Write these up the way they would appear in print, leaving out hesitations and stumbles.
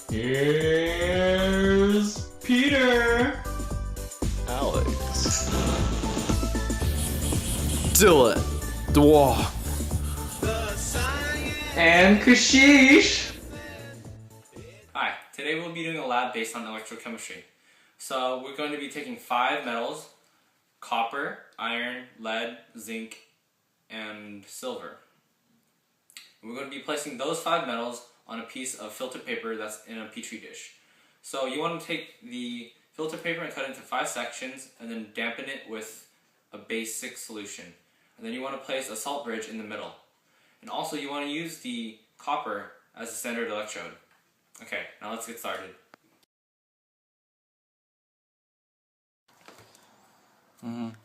Here's Peter, Alex, Dylan, Dwarf, and Kashish. Hi, today we'll be doing a lab based on electrochemistry. So we're going to be taking 5 metals: copper, iron, lead, zinc, and silver. We're going to be placing those 5 metals on a piece of filter paper that's in a petri dish. So you want to take the filter paper and cut it into 5 sections and then dampen it with a basic solution. And then you want to place a salt bridge in the middle. And also you want to use the copper as a standard electrode. Okay, now let's get started.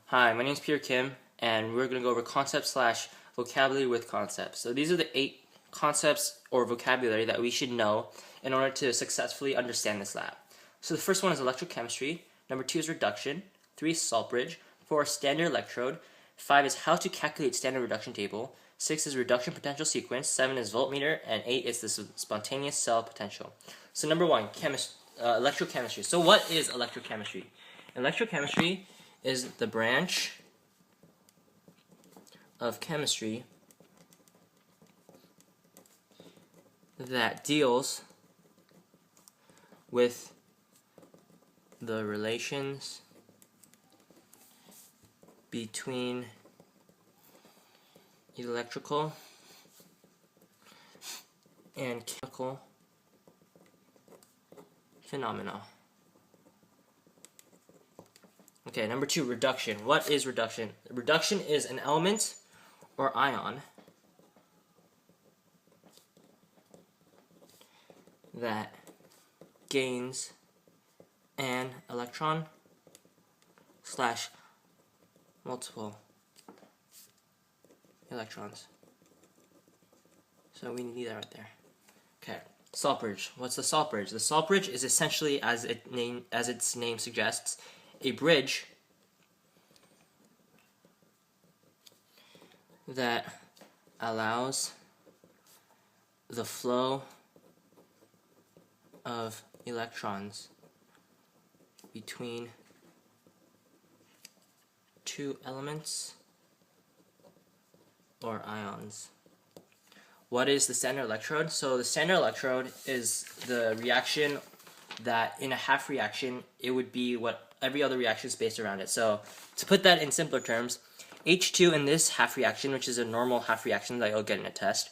Hi, my name is Peter Kim, and we're going to go over concepts/vocabulary with concepts. So these are the 8 concepts or vocabulary that we should know in order to successfully understand this lab. So the first one is electrochemistry, number 2 is reduction, 3 is salt bridge, 4 is standard electrode, 5 is how to calculate standard reduction table, 6 is reduction potential sequence, 7 is voltmeter, and 8 is the spontaneous cell potential. So number 1, electrochemistry. So what is electrochemistry? Electrochemistry is the branch of chemistry that deals with the relations between electrical and chemical phenomena. Okay, number 2, reduction. What is reduction? Reduction is an element or ion that gains an electron / multiple electrons. So we need that right there. Okay, salt bridge. What's the salt bridge? The salt bridge is essentially, as its name suggests, a bridge that allows the flow of electrons between 2 elements or ions. What is the standard electrode? So the standard electrode is the reaction that in a half reaction it would be what every other reaction is based around it. So to put that in simpler terms, H2 in this half reaction, which is a normal half reaction that you'll get in a test,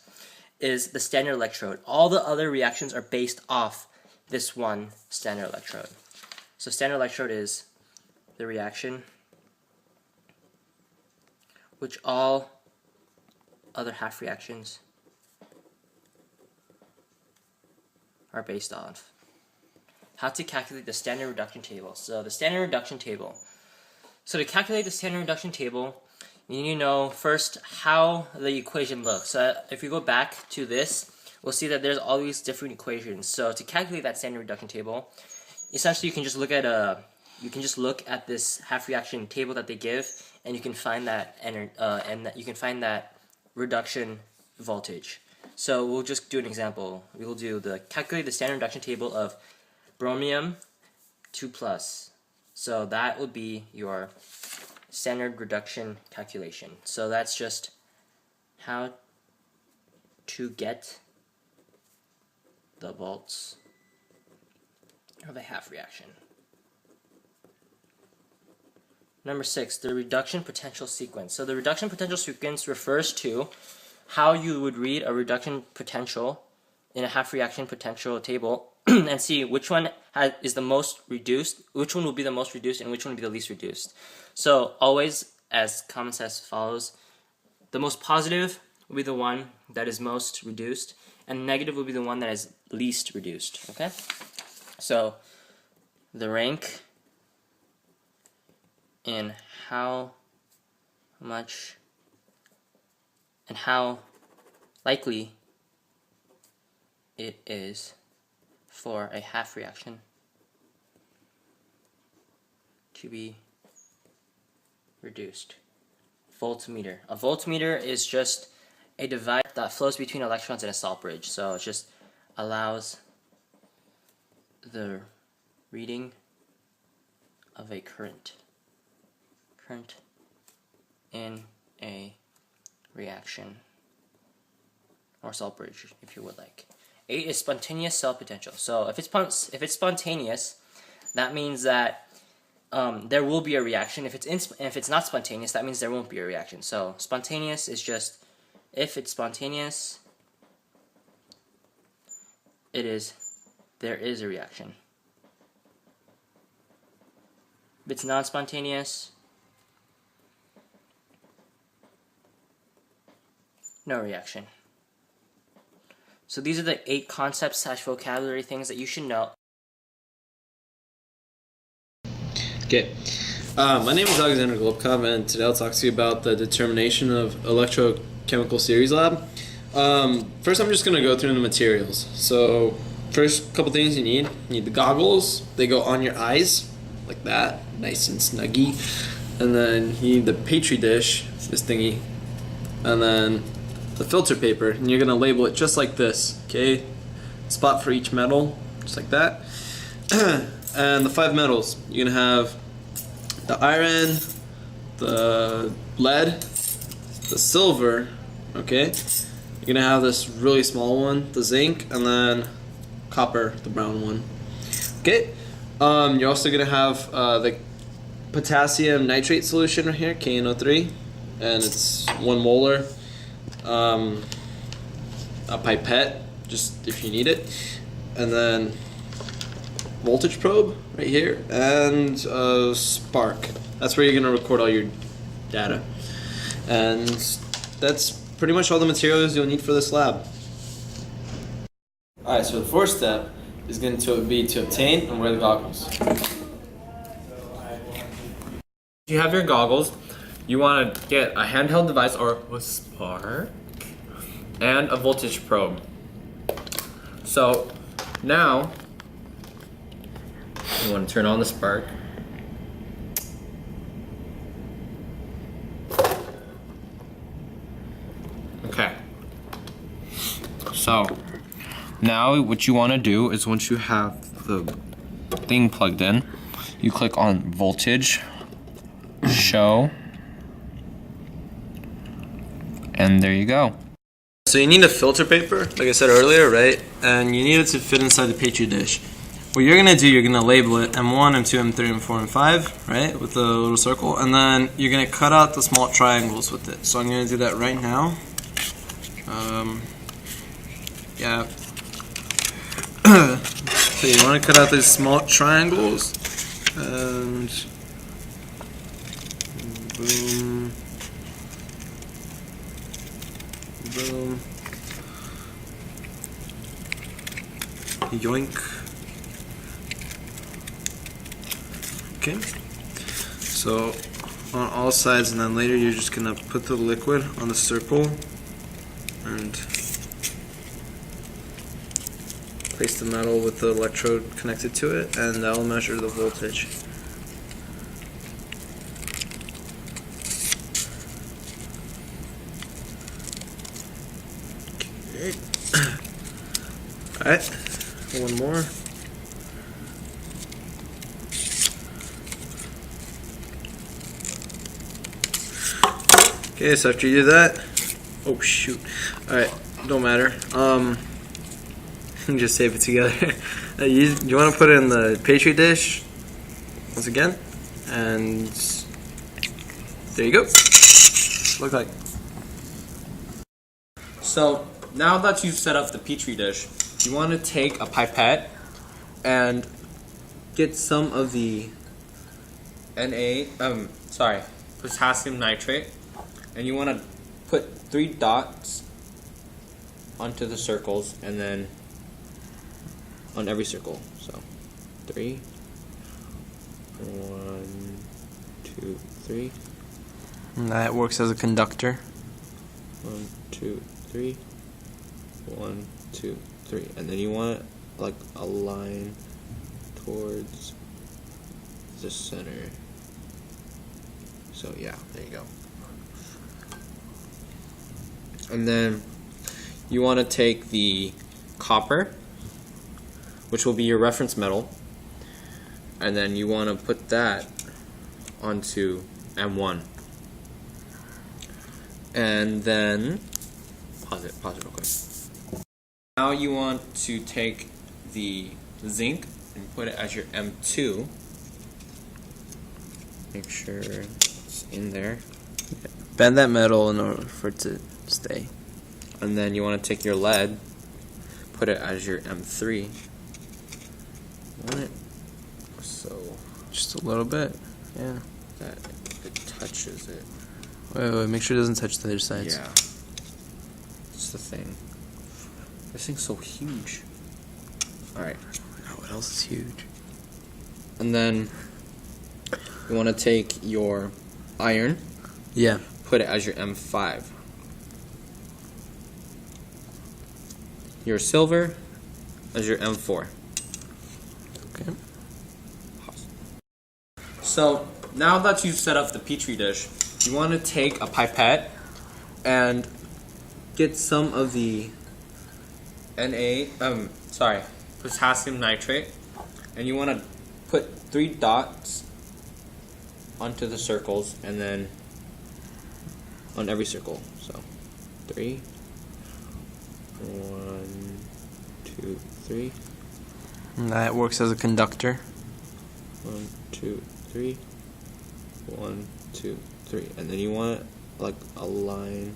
is the standard electrode. All the other reactions are based off this one standard electrode. So standard electrode is the reaction which all other half reactions are based off. How to calculate the standard reduction table. So the standard reduction table. So to calculate the standard reduction table, you need to know first how the equation looks. So if we go back to this, we'll see that there's all these different equations. So to calculate that standard reduction table, essentially you can just look at this half reaction table that they give, and you can find that you can find that reduction voltage. So we'll just do an example. We will do calculate the standard reduction table of bromium 2+. So that would be your standard reduction calculation. So that's just how to get the volts of a half reaction. Number 6, the reduction potential sequence. So the reduction potential sequence refers to how you would read a reduction potential in a half reaction potential table and see which one is the most reduced, which one will be the most reduced, and which one will be the least reduced. So always, as common sense follows, the most positive will be the one that is most reduced, and negative will be the one that is least reduced. Okay? So the rank in how much and how likely it is for a half reaction to be reduced. Voltmeter. A voltmeter is just a device that flows between electrons in a salt bridge. So it just allows the reading of a current in a reaction or cell bridge, if you would like. 8 is spontaneous cell potential. So if it's spontaneous, that means that there will be a reaction. If it's not spontaneous, that means there won't be a reaction. So spontaneous is just, if it's spontaneous, there is a reaction. If it's non-spontaneous, no reaction. So these are the 8 concepts / vocabulary things that you should know. Okay, my name is Alexander Globkov, and today I'll talk to you about the determination of electrochemical series lab. First, I'm just going to go through the materials. So, first couple things you need the goggles. They go on your eyes, like that, nice and snuggy. And then you need the petri dish, this thingy, and then the filter paper, and you're going to label it just like this, okay? Spot for each metal, just like that. And the 5 metals, you're going to have the iron, the lead, the silver, okay? You're going to have this really small one, the zinc, and then copper, the brown one, okay? You're also going to have the potassium nitrate solution right here, KNO3, and it's 1 molar. A pipette, just if you need it, and then voltage probe right here, and a spark. That's where you're going to record all your data. And that's pretty much all the materials you'll need for this lab. Alright, so the first step is going to be to obtain and wear the goggles. If you have your goggles, you want to get a handheld device or a spark and a voltage probe. So now you want to turn on the spark. Okay. So now what you want to do is, once you have the thing plugged in, you click on voltage, show, and there you go. So you need a filter paper, like I said earlier, right? And you need it to fit inside the petri dish. What you're gonna do, you're gonna label it M1, M2, M3, M4, M5, right? With a little circle, and then you're gonna cut out the small triangles with it. So I'm gonna do that right now. Yeah. So you wanna cut out these small triangles, and boom. Boom. Yoink. Okay. So on all sides, and then later you're just gonna put the liquid on the circle and place the metal with the electrode connected to it, and that will measure the voltage. Alright, one more. Okay, so after you do that, oh shoot. Alright, don't matter. Just save it together. You want to put it in the petri dish once again, and there you go. Look like. So now that you've set up the petri dish, you want to take a pipette and get some of the potassium nitrate, and you want to put 3 dots onto the circles, and then on every circle. So 3, 1, 2, 3. And that works as a conductor. 1, 2, 3. 1, 2, 3. And then you want like a line towards the center. So yeah, there you go. And then you want to take the copper, which will be your reference metal, and then you want to put that onto M1. And then pause it real quick. Now you want to take the zinc and put it as your M2. Make sure it's in there. Bend that metal in order for it to stay. And then you want to take your lead, put it as your M3. Want it so Just a little bit. Yeah. that it touches it. Wait, make sure it doesn't touch the other sides. Yeah. It's the thing. This thing's so huge. Alright. Oh, what else is huge? And then you want to take your iron, Yeah. put it as your M5. Your silver as your M4. Okay. So now that you've set up the petri dish, you want to take a pipette and get some of the potassium nitrate, and you want to put 3 dots onto the circles, and then on every circle. So 3, 1, 2, 3. And that works as a conductor. 1, 2, 3. 1, 2, 3. And then you want like a line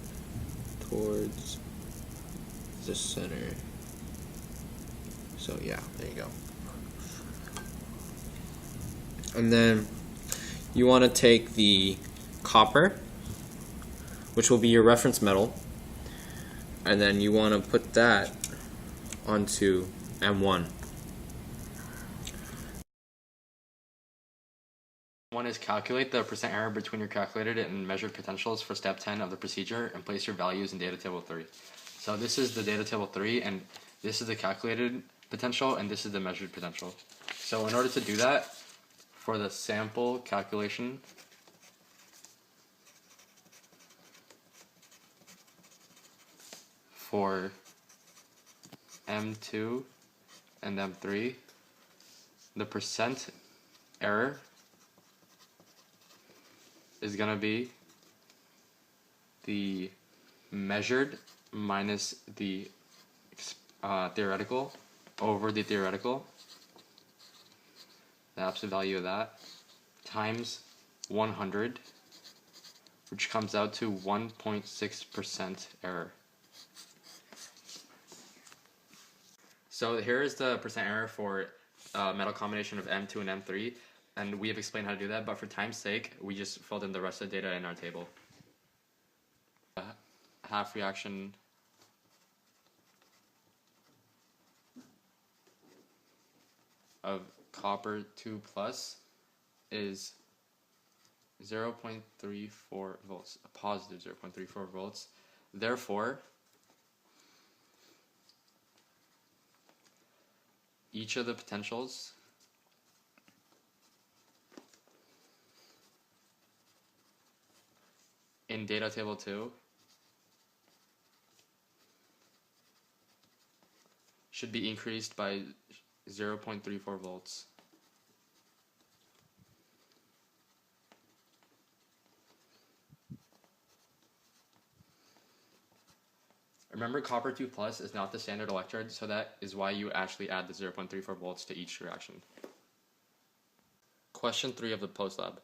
towards the center. So yeah, there you go. And then you want to take the copper, which will be your reference metal, and then you want to put that onto M1. One is calculate the percent error between your calculated and measured potentials for step 10 of the procedure and place your values in data table 3. So this is the data table 3, and this is the calculated potential, and this is the measured potential. So in order to do that, for the sample calculation, for M2 and M3, the percent error is going to be the measured minus the theoretical over the theoretical, the absolute value of that, times 100, which comes out to 1.6% error. So here is the percent error for metal combination of M2 and M3. And we have explained how to do that, but for time's sake, we just filled in the rest of the data in our table. Half reaction of copper 2 plus is 0.34 volts, a positive 0.34 volts. Therefore, each of the potentials in data table 2 should be increased by 0.34 volts. Remember, copper 2 plus is not the standard electrode, so that is why you actually add the 0.34 volts to each reaction. Question 3 of the post lab.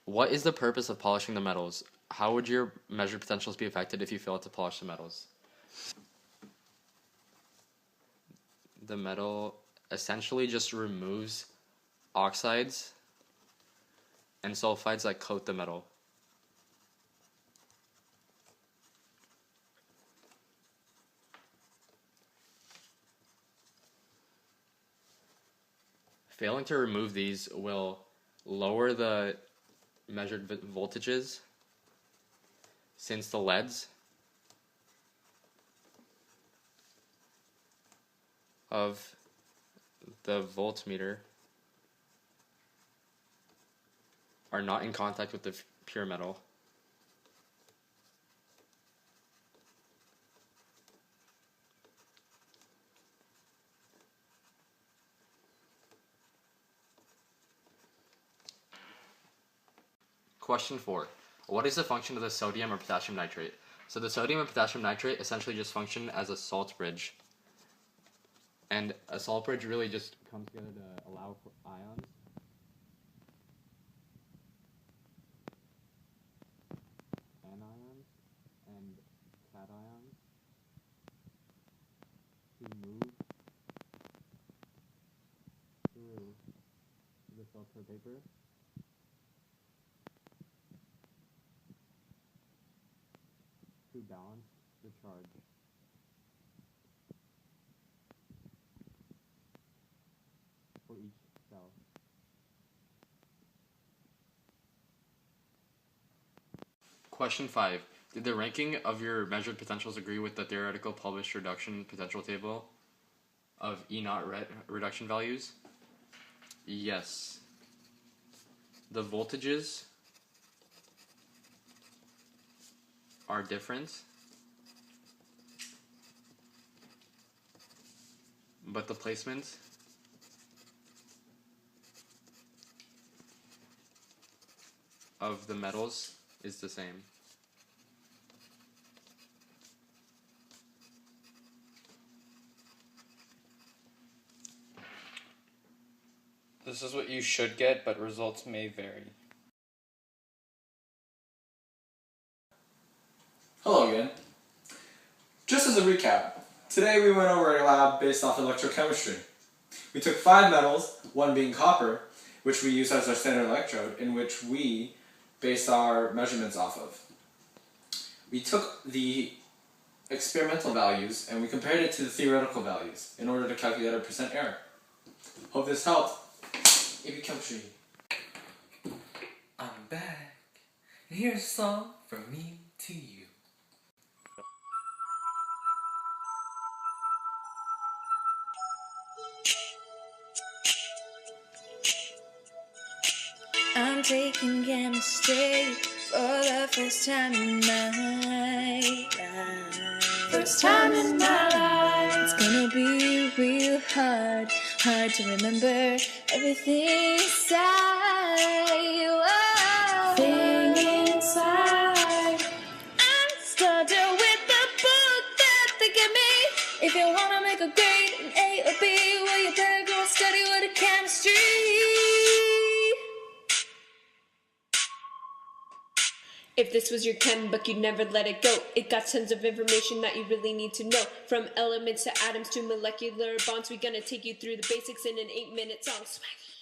What is the purpose of polishing the metals? How would your measured potentials be affected if you failed to polish the metals? The metal essentially just removes oxides and sulfides that coat the metal. Failing to remove these will lower the measured voltages, since the LEDs of the voltmeter are not in contact with the pure metal. Question 4. What is the function of the sodium or potassium nitrate? So the sodium and potassium nitrate essentially just function as a salt bridge. And a salt bridge really just comes together to allow for ions. Anions and cations to move through the filter paper to balance the charge. For each cell. Question 5. Did the ranking of your measured potentials agree with the theoretical published reduction potential table of E0 reduction values? Yes. The voltages are different, but the placement of the metals is the same. This is what you should get, but results may vary. Hello again. Just as a recap, today we went over a lab based off electrochemistry. We took 5 metals, one being copper, which we used as our standard electrode, in which we based our measurements off of. We took the experimental values and we compared it to the theoretical values in order to calculate our percent error. Hope this helped. AP Chemistry. I'm back, and here's a song from me to you. I'm taking chemistry for the first time in my life. First time in my life. It's gonna be real hard to remember everything inside. Whoa. Thing inside. I'm starting with the book that they give me. If you wanna make a grade, an A or B, well you better go study with a chemistry. If this was your chem book, you'd never let it go. It got tons of information that you really need to know. From elements to atoms to molecular bonds, we're gonna take you through the basics in an 8-minute song. Swaggy.